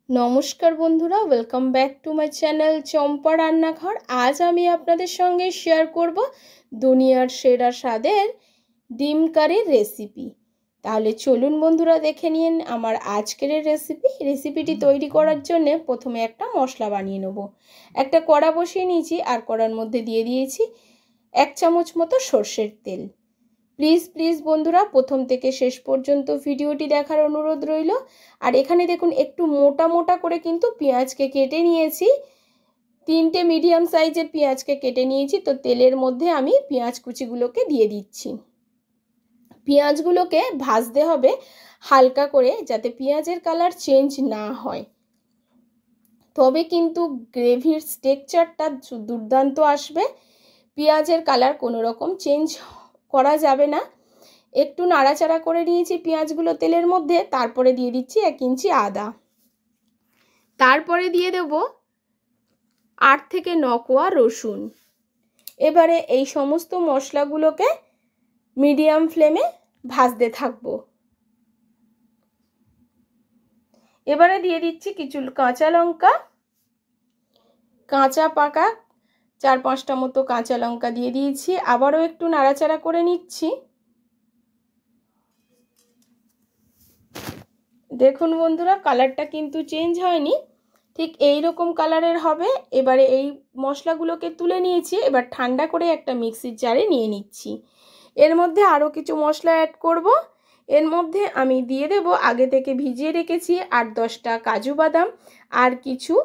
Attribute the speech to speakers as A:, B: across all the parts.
A: নমস্কার বন্ধুরা, welcome back to my channel Champa Rannaghar. আজ আমি আপনাদের সঙ্গে শেয়ার করব দুনিয়ার সেরা স্বাদের ডিম কারির রেসিপি। তাহলে চলুন বন্ধুরা, দেখে নিন আমার আজকের রেসিপিটি তৈরি করার জন্য প্রথমে একটা মশলা বানিয়ে নেব। একটা কড়া বসিয়ে নিয়েছি আর কড়ার মধ্যে দিয়ে দিয়েছি 1 চামচ মতো সর্ষের তেল। প্লিজ বন্ধুরা, প্রথম থেকে শেষ পর্যন্ত ভিডিওটি দেখার অনুরোধ রইল। আর এখানে দেখুন একটু মোটা মোটা করে কিন্তু পেঁয়াজকে কেটে নিয়েছি, 3টে মিডিয়াম সাইজের পেঁয়াজকে কেটে নিয়েছি। তো তেলের মধ্যে আমি পেঁয়াজ কুচিগুলোকে দিয়ে দিচ্ছি। পেঁয়াজগুলোকে ভাজতে হবে হালকা করে, যাতে পেঁয়াজের কালার চেঞ্জ না হয়, তবে কিন্তু গ্রেভির টেক্সচারটা দুর্দান্ত আসবে। পেঁয়াজের কালার কোনো রকম চেঞ্জ করা যাবে না। একটু নাড়াচাড়া করে নিয়েছি পেঁয়াজগুলো তেলের মধ্যে। তারপরে দিয়ে দিচ্ছি 1 ইঞ্চি আদা। তারপরে দিয়ে দেব 8 থেকে 9 কোয়া রসুন। এবারে এই সমস্ত মশলাগুলোকে মিডিয়াম ফ্লেমে ভাজতে থাকবো। এবারে দিয়ে দিচ্ছি কিছু কাঁচা লঙ্কা, কাঁচা পাকা 4-5টা মতো কাঁচা লঙ্কা দিয়ে দিয়েছি। আবারও একটু নাড়াচাড়া করে নিচ্ছি। দেখুন বন্ধুরা, কালারটা কিন্তু চেঞ্জ হয়নি, ঠিক এই রকম কালারের হবে। এবারে এই মশলাগুলোকে তুলে নিয়েছি, এবার ঠান্ডা করে একটা মিক্সির জারে নিয়ে নিচ্ছি। এর মধ্যে আরও কিছু মশলা অ্যাড করব। এর মধ্যে আমি দিয়ে দেব আগে থেকে ভিজিয়ে রেখেছি 8-10টা কাজু বাদাম আর কিছু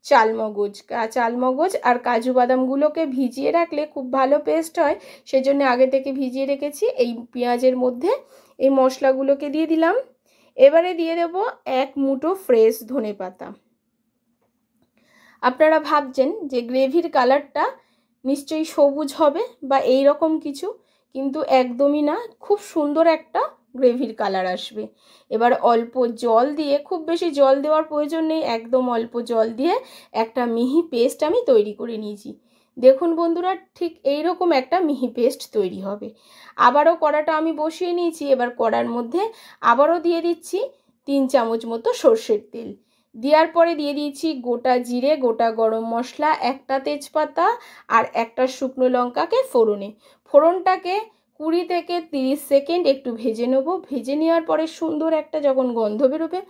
A: চালমগজ আর কাজু বাদামগুলোকে ভিজিয়ে রাখলে খুব ভালো পেস্ট হয়, সেজন্য আগে থেকে ভিজিয়ে রেখেছি। এই পেঁয়াজের মধ্যে এই মশলাগুলোকে দিয়ে দিলাম। এবারে দিয়ে দেব 1 মুঠো ফ্রেশ ধনেপাতা। আপনারা ভাবছেন যে গ্রেভির কালারটা নিশ্চয়ই সবুজ হবে বা এই রকম কিছু, কিন্তু একদমই না, খুব সুন্দর একটা গ্রেভির কালার আসবে। এবার অল্প জল দিয়ে, খুব বেশি জল দেওয়ার প্রয়োজন নেই, একদম অল্প জল দিয়ে একটা মিহি পেস্ট আমি তৈরি করে নিয়েছি। দেখুন বন্ধুরা, ঠিক এই রকম একটা মিহি পেস্ট তৈরি হবে। আবারও কড়াটা আমি বসিয়ে নিয়েছি। এবার কড়ার মধ্যে আবারও দিয়ে দিচ্ছি 3 চামচ মতো সর্ষের তেল। দেওয়ার পরে দিয়ে দিয়েছি গোটা জিরে, গোটা গরম মশলা, একটা তেজপাতা আর একটা শুকনো লঙ্কাকে ফোড়নটাকে 20 থেকে 30 সেকেন্ড একটু ভেজে নেব। ভেজে নেওয়ার পরে সুন্দর একটা যখন গন্ধ বেরোবে,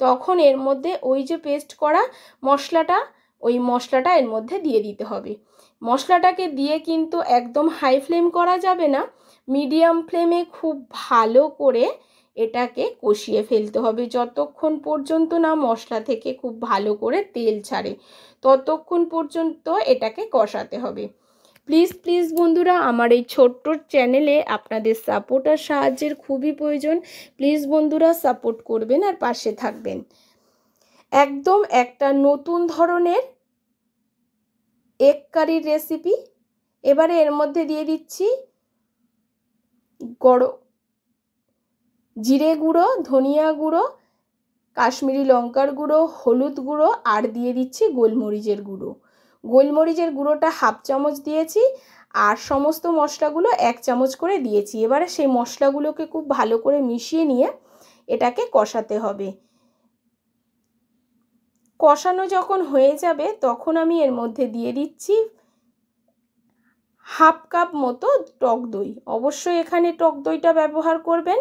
A: তখন এর মধ্যে ওই যে পেস্ট করা মশলাটা এর মধ্যে দিয়ে দিতে হবে। মশলাটাকে দিয়ে কিন্তু একদম হাই ফ্লেম করা যাবে না, মিডিয়াম ফ্লেমে খুব ভালো করে এটাকে কষিয়ে ফেলতে হবে। যতক্ষণ পর্যন্ত না মশলা থেকে খুব ভালো করে তেল ছাড়ে, ততক্ষণ পর্যন্ত এটাকে কষাতে হবে। প্লিজ বন্ধুরা, আমার এই ছোট্ট চ্যানেলে আপনাদের সাপোর্ট আর সাহায্যের খুবই প্রয়োজন। প্লিজ বন্ধুরা, সাপোর্ট করবেন আর পাশে থাকবেন। একদম একটা নতুন ধরনের এগ কারির রেসিপি। এবারে এর মধ্যে দিয়ে দিচ্ছি জিরে গুঁড়ো, ধনিয়া গুঁড়ো, কাশ্মীরি লঙ্কার গুঁড়ো, হলুদ গুঁড়ো আর দিয়ে দিচ্ছি গোলমরিচের গুঁড়ো। গোলমরিচের গুঁড়োটা 1/2 চামচ দিয়েছি আর সমস্ত মশলাগুলো 1 চামচ করে দিয়েছি। এবারে সেই মশলাগুলোকে খুব ভালো করে মিশিয়ে নিয়ে এটাকে কষাতে হবে। কষানো যখন হয়ে যাবে, তখন আমি এর মধ্যে দিয়ে দিচ্ছি 1/2 কাপ মতো টক দই। অবশ্যই এখানে টক দইটা ব্যবহার করবেন।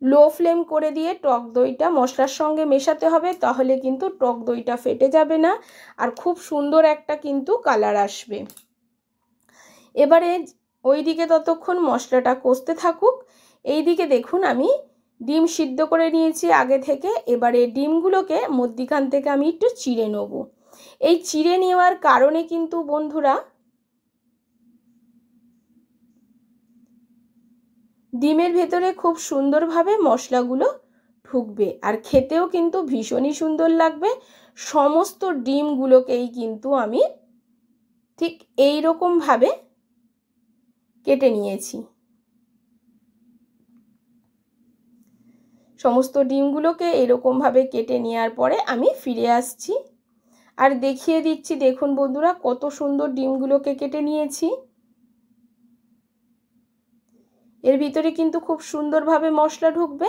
A: লো ফ্লেম করে দিয়ে টক দইটা মশলার সঙ্গে মেশাতে হবে, তাহলে কিন্তু টক দইটা ফেটে যাবে না আর খুব সুন্দর একটা কিন্তু কালার আসবে। এবারে ওইদিকে ততক্ষণ মশলাটা কষতে থাকুক। এইদিকে দেখুন আমি ডিম সিদ্ধ করে নিয়েছি আগে থেকে। এবারে ডিমগুলোকে মধ্যিখান থেকে আমি একটু চিড়ে নেব। এই চিড়ে নেওয়ার কারণে কিন্তু বন্ধুরা ডিমের ভেতরে খুব সুন্দরভাবে মশলাগুলো ঢুকবে আর খেতেও কিন্তু ভীষণই সুন্দর লাগবে। সমস্ত ডিমগুলোকেই কিন্তু আমি ঠিক এই রকমভাবে কেটে নিয়েছি। সমস্ত ডিমগুলোকে এরকমভাবে কেটে নেওয়ার পরে আমি ফিরে আসছি আর দেখিয়ে দিচ্ছি। দেখুন বন্ধুরা, কত সুন্দর ডিমগুলোকে কেটে নিয়েছি। এর ভিতরে কিন্তু খুব সুন্দরভাবে মশলা ঢুকবে।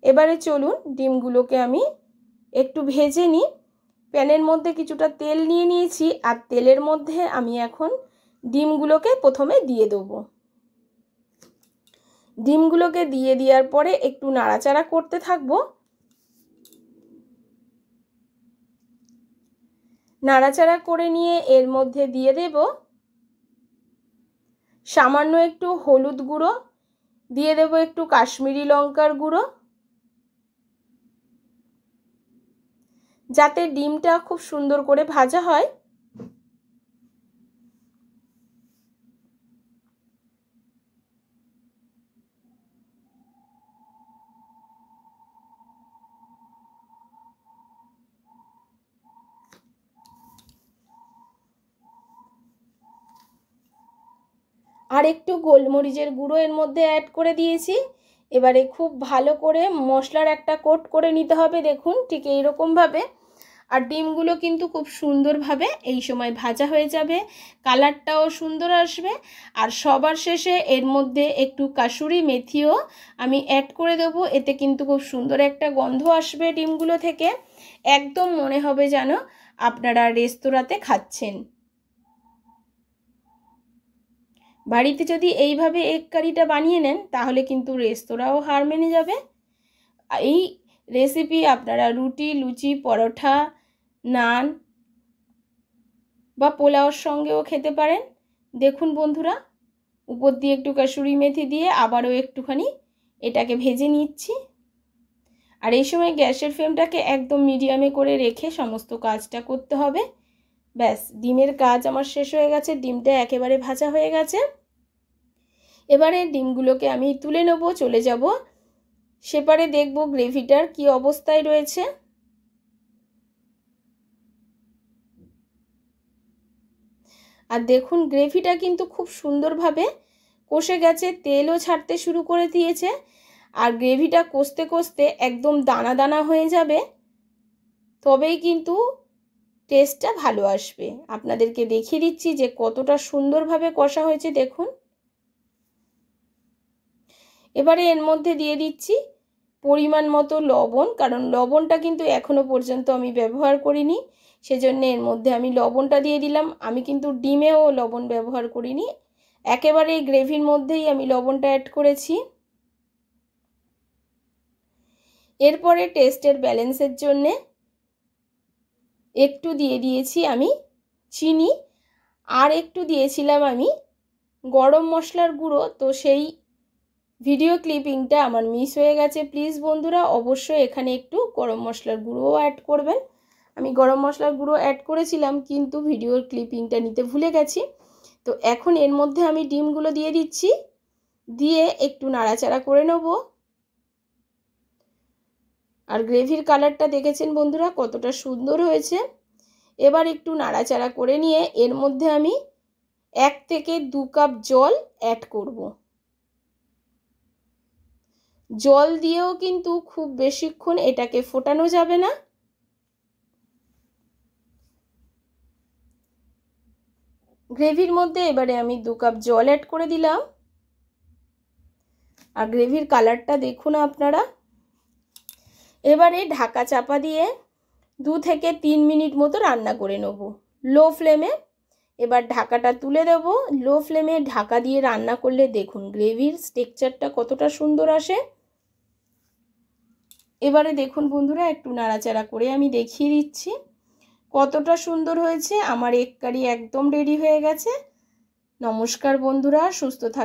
A: এবারে চলুন ডিমগুলোকে আমি একটু ভেজে নিই। প্যানের মধ্যে কিছুটা তেল নিয়ে নিয়েছি, আর তেলের মধ্যে আমি এখন ডিমগুলোকে প্রথমে দিয়ে দেবো। ডিমগুলোকে দিয়ে দেওয়ার পরে একটু নাড়াচাড়া করতে থাকবো। নাড়াচাড়া করে নিয়ে এর মধ্যে দিয়ে দেব সামান্য একটু হলুদ গুঁড়ো, দিয়ে দেব একটু কাশ্মীরি লঙ্কার গুঁড়ো, যাতে ডিমটা খুব সুন্দর করে ভাজা হয়। আর একটু গোলমরিচের গুঁড়ো এর মধ্যে অ্যাড করে দিয়েছি। এবারে খুব ভালো করে মশলার একটা কোট করে নিতে হবে, দেখুন ঠিক এইরকমভাবে। আর ডিমগুলো কিন্তু খুব সুন্দরভাবে এই সময় ভাজা হয়ে যাবে, কালারটাও সুন্দর আসবে। আর সবার শেষে এর মধ্যে একটু কাসুরি মেথিও আমি অ্যাড করে দেবো, এতে কিন্তু খুব সুন্দর একটা গন্ধ আসবে ডিমগুলো থেকে। একদম মনে হবে যেন আপনারা রেস্তোরাঁতে খাচ্ছেন। বাড়িতে যদি এইভাবে এগ কারিটা বানিয়ে নেন তাহলে কিন্তু রেস্তোরাঁও হার মেনে যাবে। এই রেসিপি আপনারা রুটি, লুচি, পরোটা, নান বা পোলাওর সঙ্গেও খেতে পারেন। দেখুন বন্ধুরা, উপর দিয়ে একটু কাসুরি মেথি দিয়ে আবারও একটুখানি এটাকে ভেজে নিচ্ছি। আর এই সময় গ্যাসের ফ্লেমটাকে একদম মিডিয়ামে করে রেখে সমস্ত কাজটা করতে হবে। ব্যাস, ডিমের কাজ আমার শেষ হয়ে গেছে, ডিমটা একেবারে ভাজা হয়ে গেছে। এবারে ডিমগুলোকে আমি তুলে নেব, চলে যাব সেপারে, দেখব গ্রেভিটার কি অবস্থায় রয়েছে। আর দেখুন গ্রেভিটা কিন্তু খুব সুন্দরভাবে কষে গেছে, তেলও ছাড়তে শুরু করে দিয়েছে। আর গ্রেভিটা কষতে কষতে একদম দানা দানা হয়ে যাবে, তবেই কিন্তু টেস্টটা ভালো আসবে। আপনাদেরকে দেখিয়ে দিচ্ছি যে কতটা সুন্দরভাবে কষা হয়েছে, দেখুন। এবারে এর মধ্যে দিয়ে দিচ্ছি পরিমাণ মতো লবণ, কারণ লবণটা কিন্তু এখনো পর্যন্ত আমি ব্যবহার করিনি, সেজন্য এর মধ্যে আমি লবণটা দিয়ে দিলাম। আমি কিন্তু ডিমেও লবণ ব্যবহার করিনি, একেবারে এই গ্রেভির মধ্যেই আমি লবণটা অ্যাড করেছি। এরপরে টেস্টের ব্যালেন্সের জন্যে একটু দিয়ে দিয়েছি আমি চিনি, আর একটু দিয়েছিলাম আমি গরম মশলার গুঁড়ো। তো সেই ভিডিও ক্লিপিংটা আমার মিস হয়ে গেছে। প্লিজ বন্ধুরা অবশ্যই এখানে একটু গরম মশলার গুঁড়োও অ্যাড করবেন। আমি গরম মশলার গুঁড়ো অ্যাড করেছিলাম, কিন্তু ভিডিওর ক্লিপিংটা নিতে ভুলে গেছি। তো এখন এর মধ্যে আমি ডিমগুলো দিয়ে দিচ্ছি, দিয়ে একটু নাড়াচাড়া করে নেব। আর গ্রেভির কালারটা দেখেছেন বন্ধুরা কতটা সুন্দর হয়েছে। এবার একটু নাড়াচাড়া করে নিয়ে এর মধ্যে আমি 1 থেকে 2 কাপ জল অ্যাড করব। জল দিয়েও কিন্তু খুব বেশিক্ষণ এটাকে ফোটানো যাবে না। গ্রেভির মধ্যে এবারে আমি 2 কাপ জল অ্যাড করে দিলাম। আর গ্রেভির কালারটা দেখুন আপনারা। এবারে ঢাকা চাপা দিয়ে 2 থেকে 3 মিনিট মতো রান্না করে নেব লো ফ্লেমে। এবার ঢাকাটা তুলে দেব। লো ফ্লেমে ঢাকা দিয়ে রান্না করলে দেখুন গ্রেভির টেক্সচারটা কতটা সুন্দর আসে। এবারে দেখুন বন্ধুরা, একটু নাড়াচাড়া করে আমি দেখিয়ে দিচ্ছি কতটা সুন্দর হয়েছে। আমার এগ কারি একদম রেডি হয়ে গেছে। নমস্কার বন্ধুরা, সুস্থ থাকুন।